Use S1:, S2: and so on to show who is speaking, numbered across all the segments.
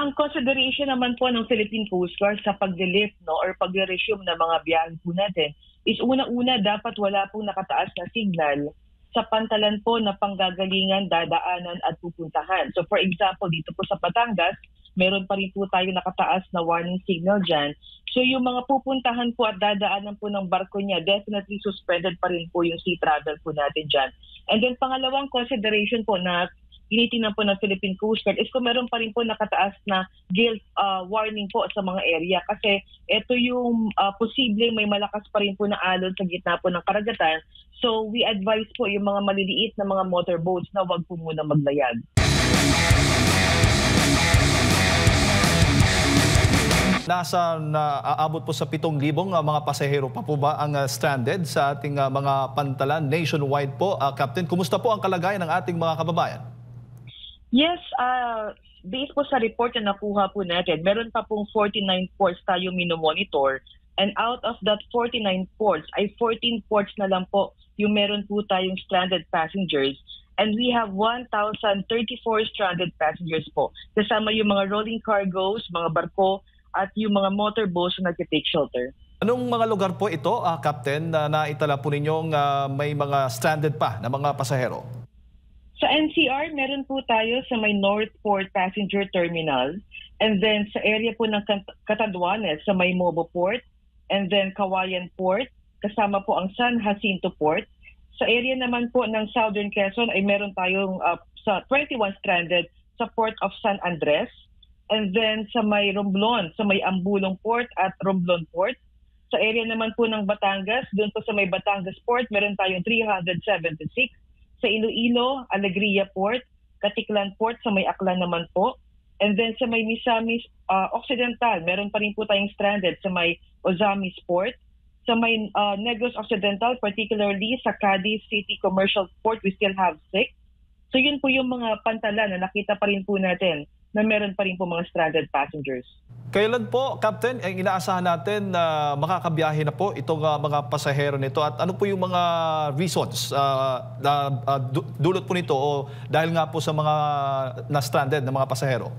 S1: ang consideration naman po ng Philippine Coast Guard sa pag-lift or pag-resume ng mga biyahe po natin is una-una dapat wala pong nakataas na signal sa pantalan po na panggagalingan, dadaanan at pupuntahan. So for example, dito po sa Batangas, meron pa rin po tayo nakataas na warning signal dyan. So yung mga pupuntahan po at dadaanan po ng barko niya, definitely suspended pa rin po yung sea travel po natin dyan. And then pangalawang consideration po na tinitingnan po ng Philippine Coast Guard is kung meron pa rin po nakataas na gale warning po sa mga area. Kasi ito yung posible may malakas pa rin po na alon sa gitna po ng karagatan. So we advise po yung mga maliliit na mga motorboats na wag po muna maglayag.
S2: Aabot po sa 7,000 mga pasahero pa po ba ang stranded sa ating mga pantalan nationwide po? Captain, kumusta po ang kalagayan ng ating mga kababayan?
S1: Yes, based po sa report na nakuha po natin, meron pa pong 49 ports tayo minomonitor. And out of that 49 ports, ay 14 ports na lang po yung meron po tayong stranded passengers. And we have 1,034 stranded passengers po. Kasama yung mga rolling cargoes, mga barko, at yung mga motorboats na nag-take shelter.
S2: Anong mga lugar po ito, Captain, na naitala po ninyong may mga stranded pa na mga pasahero?
S1: Sa NCR, meron po tayo sa may North Port Passenger Terminal. And then sa area po ng Catanduanes, sa may Mobo Port. And then Kawayan Port, kasama po ang San Jacinto Port. Sa area naman po ng Southern Quezon ay meron tayong sa 21 stranded sa Port of San Andres. And then sa may Romblon, sa may Ambulong Port at Romblon Port. Sa area naman po ng Batangas, doon po sa may Batangas Port, meron tayong 376. Sa Iloilo, Alegria Port, Katiklan Port, sa may Aklan naman po. And then sa may Misamis Occidental, meron pa rin po tayong stranded sa may Ozamis Port. Sa may Negros Occidental, particularly sa Cadiz City Commercial Port, we still have 6. So yun po yung mga pantalan na nakita pa rin po natin na meron pa rin po mga stranded passengers.
S2: Kailan po, Captain, ang inaasahan natin na makakabiyahe na po itong mga pasahero nito? At ano po yung mga reasons na dulot po nito o dahil nga po sa mga na-stranded na mga pasahero?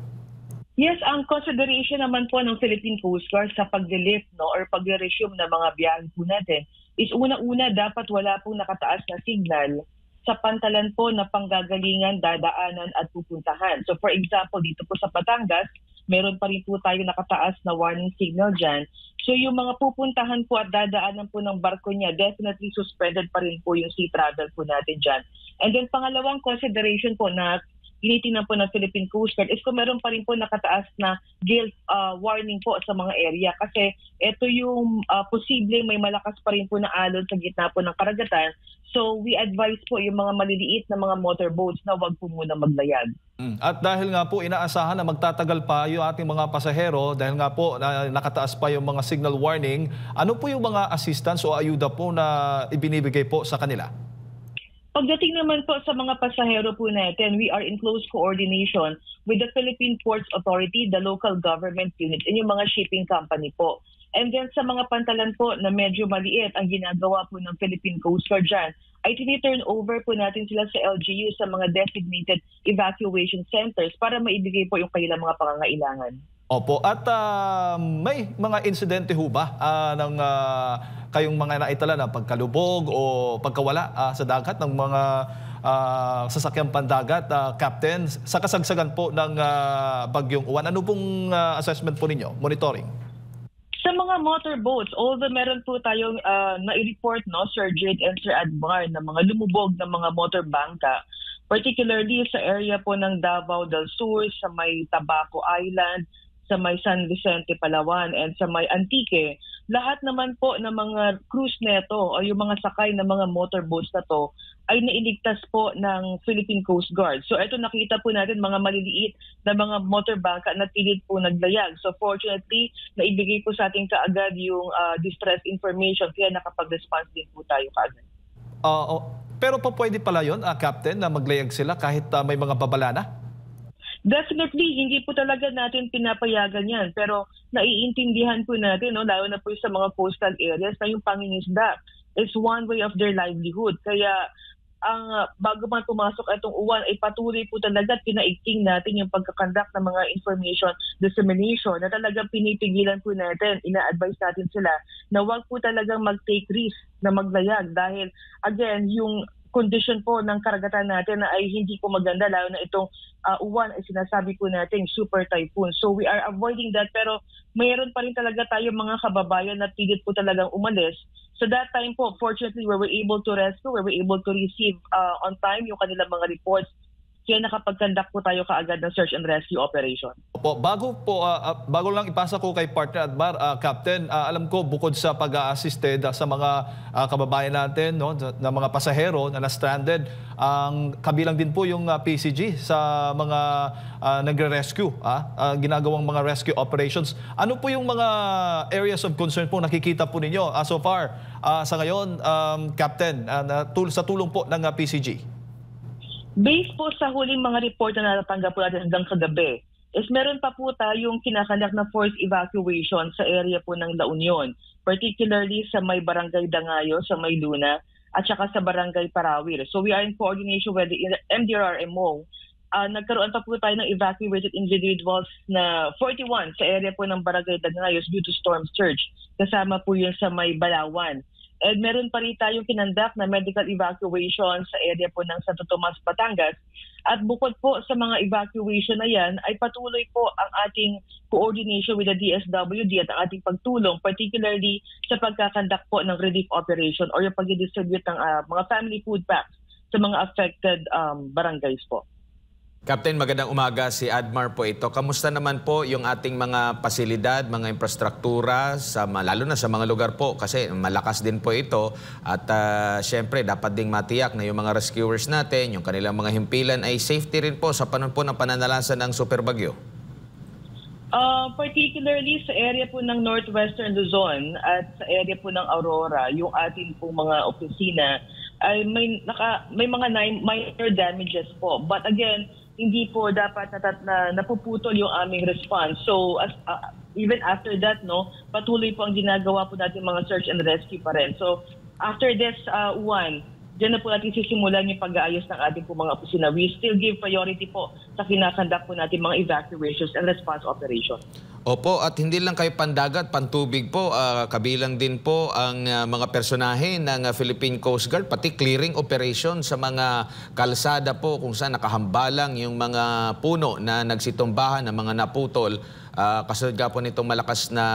S1: Yes, ang consideration naman po ng Philippine Coast Guard sa pag-lift or pag-resume ng mga biyahe po natin is una-una dapat wala pong nakataas na signal sa pantalan po na panggagalingan, dadaanan at pupuntahan. So for example, dito po sa Batangas, meron pa rin po tayo nakataas na warning signal dyan. So yung mga pupuntahan po at dadaanan po ng barko niya, definitely suspended pa rin po yung sea travel po natin dyan. And then pangalawang consideration po na tinitingnan po ng Philippine Coast Guard is kung meron pa rin po nakataas na gale warning po sa mga area. Kasi ito yung posible may malakas pa rin po na alon sa gitna po ng karagatan. So we advise po yung mga maliliit na mga motorboats na wag po muna maglayag.
S2: At dahil nga po inaasahan na magtatagal pa yung ating mga pasahero, dahil nga po nakataas pa yung mga signal warning, ano po yung mga assistance o ayuda po na ibinibigay po sa kanila?
S1: Pagdating naman po sa mga pasahero po natin, we are in close coordination with the Philippine Ports Authority, the local government unit, and yung mga shipping company po. And then sa mga pantalan po na medyo maliit ang ginagawa po ng Philippine Coast Guard dyan, ay tini-turn over po natin sila sa LGU sa mga designated evacuation centers para maibigay po yung kanilang mga pangangailangan.
S2: Opo. At may mga insidente ho ba ng kayong mga naitala na pagkalubog o pagkawala sa dagat ng mga sasakyang pandagat, Captain, sa kasagsagan po ng Bagyong Uwan? Ano pong assessment po ninyo, monitoring?
S1: Sa mga motorboats, although meron po tayong na-report, Sir Jade and Sir Admar, na mga lumubog na mga motorbangka, particularly sa area po ng Davao del Sur, sa may Tabaco Island, sa may San Vicente, Palawan, and sa may Antique. Lahat naman po ng mga cruise neto o yung mga sakay ng mga motorboats na to ay nailigtas po ng Philippine Coast Guard. So ito nakita po natin mga maliliit na mga motorbangka na pilit po naglayag. So fortunately, naibigay po sa ating kaagad yung distress information kaya nakapag-response din po tayo kaagad.
S2: Pero po pwede pala yun, Captain, na maglayag sila kahit may mga babala na?
S1: Definitely, hindi po talaga natin pinapayagan yan. Pero naiintindihan po natin, lalo na po sa mga coastal areas, na yung pangingisda is one way of their livelihood. Kaya bago man pumasok itong uwan ay patuloy po talaga at pinaigting natin yung pagkakandak ng mga information dissemination na talagang pinipigilan po natin, ina-advise natin sila na wag po talagang mag-take risk na maglayag dahil again yung condition po ng karagatan natin na ay hindi po maganda lalo na itong uwan ay sinasabi po natin super typhoon. So we are avoiding that pero mayroon pa rin talaga tayo mga kababayan na pilit po talagang umalis. So that time po, fortunately, we were able to rescue, we were able to receive on time yung kanilang mga reports. Kaya nakapag-conduct po tayo kaagad ng search and rescue operation.
S2: Opo, bago lang ipasa ko kay partner Admar, Captain, alam ko bukod sa pag-a-assisted sa mga kababayan natin, no, na mga pasahero na na-stranded, ang kabilang din po yung PCG sa mga nagre-rescue, ginagawang mga rescue operations. Ano po yung mga areas of concern po nakikita po ninyo so far sa ngayon, Captain, sa tulong po ng PCG?
S1: Based po sa huling mga report na natatanggap po natin hanggang kagabi, is meron pa po tayong kinakandak na forced evacuation sa area po ng La Union, particularly sa may Barangay Dangayo, sa may Luna, at saka sa Barangay Parawir. So we are in coordination with the MDRRMO. Nagkaroon pa po tayo ng evacuated individuals na 41 sa area po ng Barangay Dangayo due to storm surge. Kasama po yun sa may Balawan. And meron pa rin tayong kinandak na medical evacuation sa area po ng Santo Tomas, Batangas. At bukod po sa mga evacuation na yan, ay patuloy po ang ating coordination with the DSWD at ang ating pagtulong, particularly sa pagkakandak po ng relief operation or yung pag-distribute ng mga family food packs sa mga affected barangays po.
S3: Captain, magandang umaga. Si Admar po ito. Kamusta naman po yung ating mga pasilidad, mga infrastruktura, lalo na sa mga lugar po? Kasi malakas din po ito. At syempre, dapat ding matiyak na yung mga rescuers natin, yung kanilang mga himpilan ay safety rin po sa panahon po ng pananalasan ng super bagyo.
S1: Particularly sa area po ng Northwestern Luzon at sa area po ng Aurora, yung ating po mga opisina, ay may mga minor damages po. But again, hindi po dapat na napuputol yung aming response. So even after that, patuloy po ang ginagawa po natin mga search and rescue pa rin. So after this one, diyan na po natin sisimulan yung pag-aayos ng ating po mga opisina. We still give priority po sa kinakandak po natin mga evacuations and response operation.
S3: Opo, at hindi lang kayo pandagat, pantubig po, kabilang din po ang mga personahe ng Philippine Coast Guard, pati clearing operation sa mga kalsada po kung saan nakahambalang yung mga puno na nagsitumbahan, ng mga naputol, kasunod nga po nitong malakas na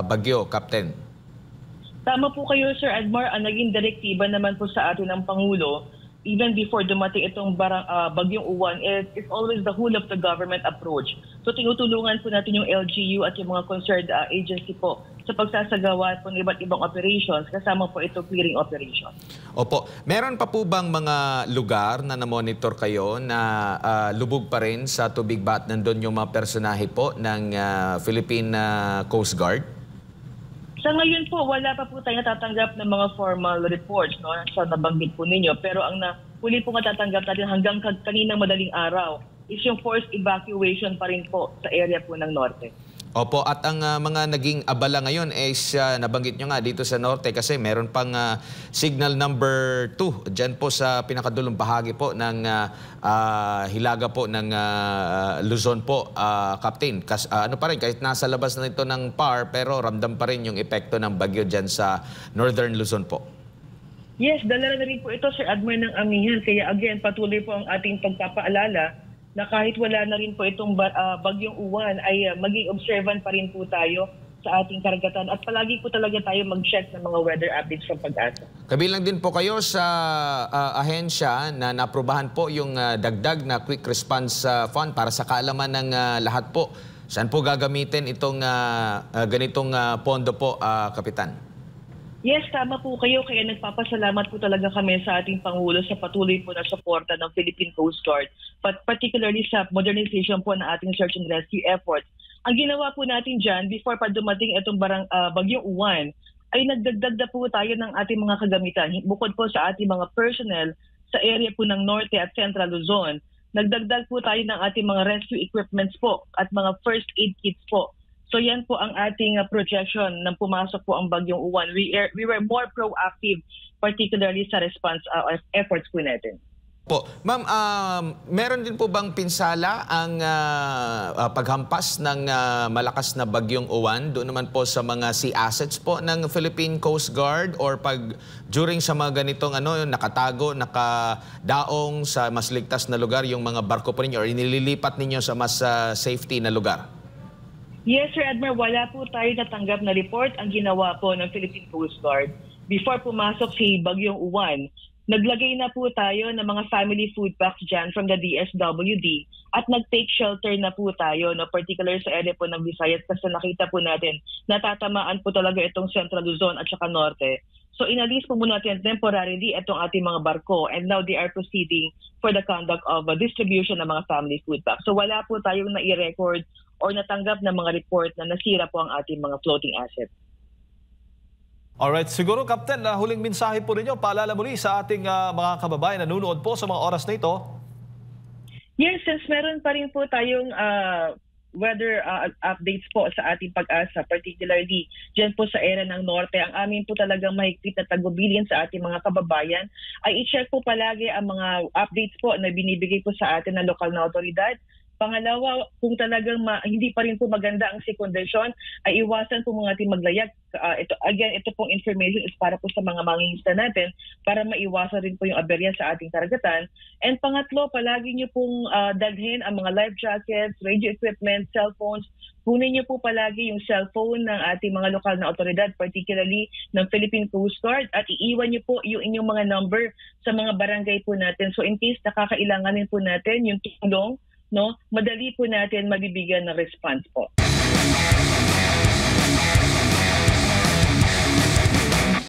S3: bagyo, Captain.
S1: Tama po kayo, Sir Admar. Ang naging direktiba naman po sa atin ng Pangulo, even before dumating itong bagyong uwan, it's always the whole of the government approach. So tinutulungan po natin yung LGU at yung mga concerned agency po sa pagsasagawa po ng iba't ibang operations, kasama po ito clearing operation.
S3: Opo. Meron pa po bang mga lugar na na-monitor kayo na lubog pa rin sa tubig ba at nandun yung mga personahe po ng Philippine Coast Guard?
S1: Sa ngayon po, wala pa po tayo natatanggap ng mga formal reports sa nabanggit po ninyo. Pero ang huli po natatanggap natin hanggang kaninang madaling araw is yung forced evacuation pa rin po sa area po ng Norte.
S3: Opo, at ang mga naging abala ngayon is nabanggit nyo nga dito sa Norte kasi meron pang signal number 2 dyan po sa pinakadulong bahagi po ng hilaga po ng Luzon po, Captain. Ano pa rin, kahit nasa labas na ito ng PAR pero ramdam pa rin yung epekto ng bagyo dyan sa Northern Luzon po.
S1: Yes, dala na rin po ito, Sir Admar, ng amihan. Kaya again, patuloy po ang ating pagpapaalala na kahit wala na rin po itong bagyong uwan ay maging observant pa rin po tayo sa ating karagatan at palagi po talaga tayo mag-check ng mga weather updates from Pag-asa.
S3: Kabilang din po kayo sa ahensya na naaprubahan po yung dagdag na quick response fund para sa kaalaman ng lahat po. Saan po gagamitin itong ganitong pondo po, Kapitan?
S1: Yes, tama po kayo. Kaya nagpapasalamat po talaga kami sa ating Pangulo sa patuloy po na suporta ng Philippine Coast Guard, but particularly sa modernization po ng ating search and rescue efforts. Ang ginawa po natin dyan, before pa dumating itong bagyong uwan, ay nagdagdag na po tayo ng ating mga kagamitan. Bukod po sa ating mga personnel sa area po ng Norte at Central Luzon, nagdagdag po tayo ng ating mga rescue equipments po at mga first aid kits po So yan po ang ating projection nang pumasok po ang bagyong Uwan. We were more proactive, particularly sa response efforts po natin.
S3: Po. Ma'am, meron din po bang pinsala ang paghampas ng malakas na bagyong Uwan doon naman po sa mga sea assets po ng Philippine Coast Guard or during sa mga ganitong nakatago, nakadaong sa mas ligtas na lugar yung mga barko po ninyo or inililipat ninyo sa mas safety na lugar?
S1: Yes, Sir Admiral, wala po tayo natanggap na report. Ang ginawa po ng Philippine Coast Guard before pumasok si bagyong Uwan, naglagay na po tayo ng mga family food packs dyan from the DSWD at nag-take shelter na po tayo, particular sa area po ng Visayas kasi nakita po natin natatamaan po talaga itong Central Luzon at saka Norte. So inalis po muna natin temporarily itong ating mga barko and now they are proceeding for the conduct of distribution ng mga family food packs. So wala po tayong nai-record or natanggap na mga report na nasira po ang ating mga floating assets.
S2: Alright, siguro Captain, huling mensahe po ninyo, paalala muli sa ating mga kababayan na nanonood po sa mga oras na ito.
S1: Yes, since meron pa rin po tayong weather updates po sa ating Pag-asa, particularly dyan po sa area ng Norte, ang amin po talagang mahigpit na tagubilin sa ating mga kababayan ay i-check po palagi ang mga updates po na binibigay po sa atin ng lokal na otoridad. Pangalawa, kung talagang hindi pa rin po maganda ang kondisyon, ay iwasan po mga ating maglayag. Ito pong information is para po sa mga mangingisda natin para maiwasan rin po yung aberya sa ating karagatan. And pangatlo, palagi nyo pong dalhin ang mga life jackets, radio equipment, cellphones. Kunin nyo po palagi yung cellphone ng ating mga lokal na otoridad, particularly ng Philippine Coast Guard, at iiwan nyo po yung inyong mga number sa mga barangay po natin. So in case nakakailanganin po natin yung tulong, madali po natin mabibigyan ng response po.